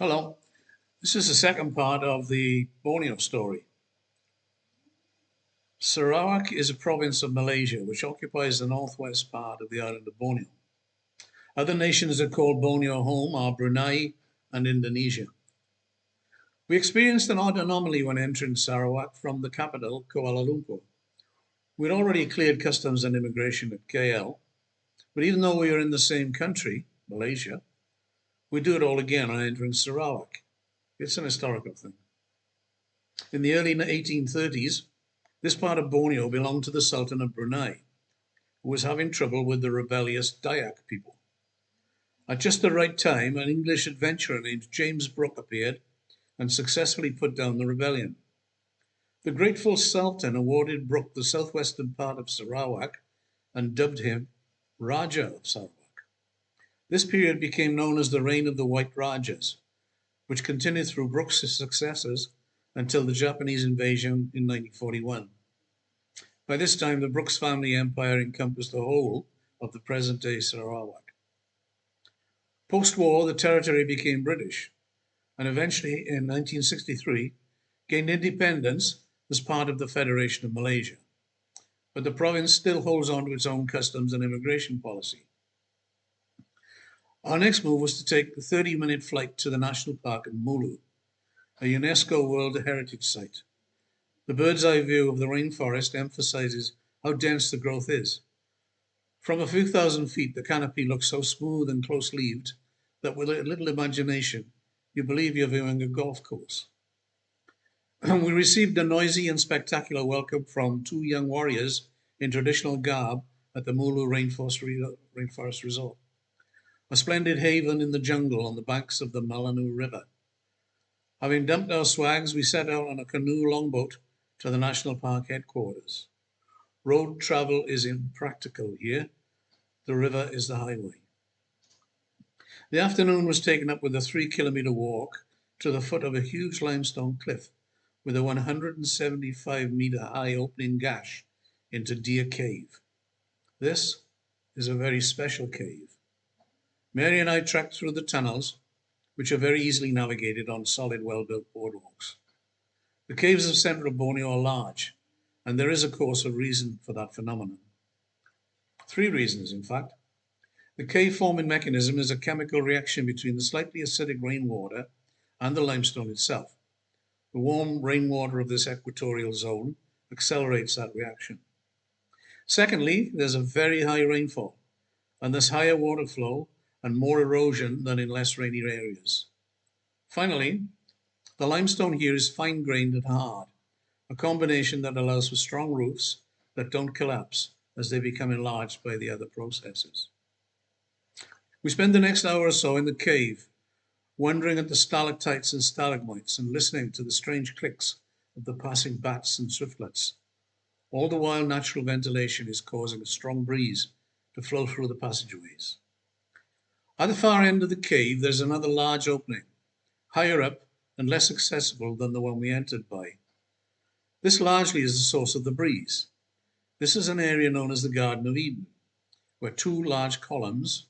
Hello. This is the second part of the Borneo story. Sarawak is a province of Malaysia which occupies the northwest part of the island of Borneo. Other nations that call Borneo home are Brunei and Indonesia. We experienced an odd anomaly when entering Sarawak from the capital, Kuala Lumpur. We'd already cleared customs and immigration at KL, but even though we are in the same country, Malaysia, we do it all again on entering Sarawak. It's an historical thing. In the early 1830s, this part of Borneo belonged to the Sultan of Brunei, who was having trouble with the rebellious Dayak people. At just the right time, an English adventurer named James Brooke appeared and successfully put down the rebellion. The grateful Sultan awarded Brooke the southwestern part of Sarawak and dubbed him Raja of Sarawak. This period became known as the Reign of the White Rajas, which continued through Brooke's successors until the Japanese invasion in 1941. By this time, the Brooks family empire encompassed the whole of the present-day Sarawak. Post-war, the territory became British, and eventually, in 1963, gained independence as part of the Federation of Malaysia. But the province still holds on to its own customs and immigration policy. Our next move was to take a 30-minute flight to the national park in Mulu, a UNESCO World Heritage Site. The bird's eye view of the rainforest emphasizes how dense the growth is. From a few thousand feet, the canopy looks so smooth and close-leaved that with a little imagination, you believe you're viewing a golf course. We received a noisy and spectacular welcome from two young warriors in traditional garb at the Mulu Rainforest Resort, a splendid haven in the jungle on the banks of the Mulu River. Having dumped our swags, we set out on a canoe longboat to the national park headquarters. Road travel is impractical here. The river is the highway. The afternoon was taken up with a 3-kilometer walk to the foot of a huge limestone cliff with a 175-meter high opening gash into Deer Cave. This is a very special cave. Mary and I trekked through the tunnels, which are very easily navigated on solid, well-built boardwalks. The caves of central Borneo are large, and there is, of course, a reason for that phenomenon. 3 reasons, in fact. The cave-forming mechanism is a chemical reaction between the slightly acidic rainwater and the limestone itself. The warm rainwater of this equatorial zone accelerates that reaction. Secondly, there's a very high rainfall, and thus higher water flow and more erosion than in less rainy areas. Finally, the limestone here is fine-grained and hard, a combination that allows for strong roofs that don't collapse as they become enlarged by the other processes. We spend the next hour or so in the cave, wondering at the stalactites and stalagmites and listening to the strange clicks of the passing bats and swiftlets. All the while, natural ventilation is causing a strong breeze to flow through the passageways. At the far end of the cave, there's another large opening, higher up and less accessible than the one we entered by. This largely is the source of the breeze. This is an area known as the Garden of Eden, where 2 large columns,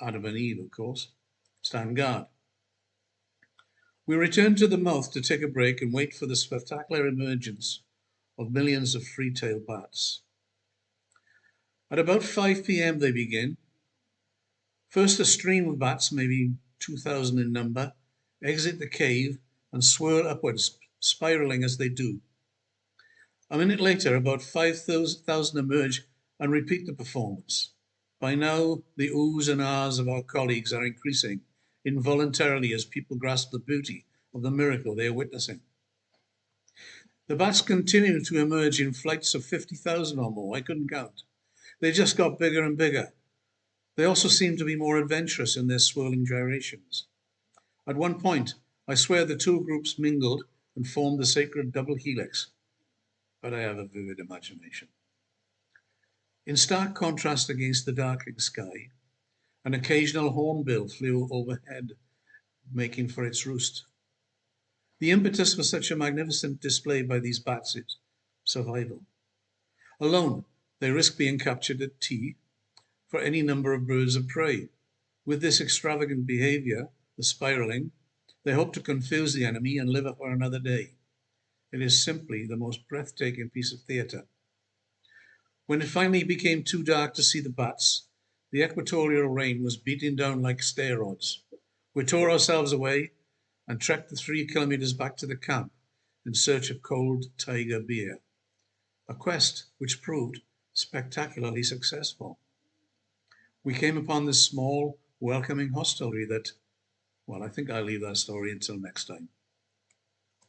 Adam and Eve, of course, stand guard. We return to the mouth to take a break and wait for the spectacular emergence of millions of free-tailed bats. At about 5 p.m. they begin. First, a stream of bats, maybe 2,000 in number, exit the cave and swirl upwards, spiraling as they do. A minute later, about 5,000 emerge and repeat the performance. By now, the oohs and ahs of our colleagues are increasing involuntarily as people grasp the beauty of the miracle they are witnessing. The bats continue to emerge in flights of 50,000 or more. I couldn't count. They just got bigger and bigger. They also seem to be more adventurous in their swirling gyrations. At one point, I swear the 2 groups mingled and formed the sacred double helix, but I have a vivid imagination. In stark contrast against the darkening sky, an occasional hornbill flew overhead, making for its roost. The impetus for such a magnificent display by these bats is survival. Alone, they risk being captured at tea for any number of birds of prey. With this extravagant behavior, the spiraling, They hope to confuse the enemy and live for another day. It is simply the most breathtaking piece of theatre. When it finally became too dark to see the bats, the equatorial rain was beating down like stair rods. We tore ourselves away and trekked the 3 kilometres back to the camp in search of cold tiger beer, a quest which proved spectacularly successful. We came upon this small, welcoming hostelry that, well, I think I'll leave that story until next time.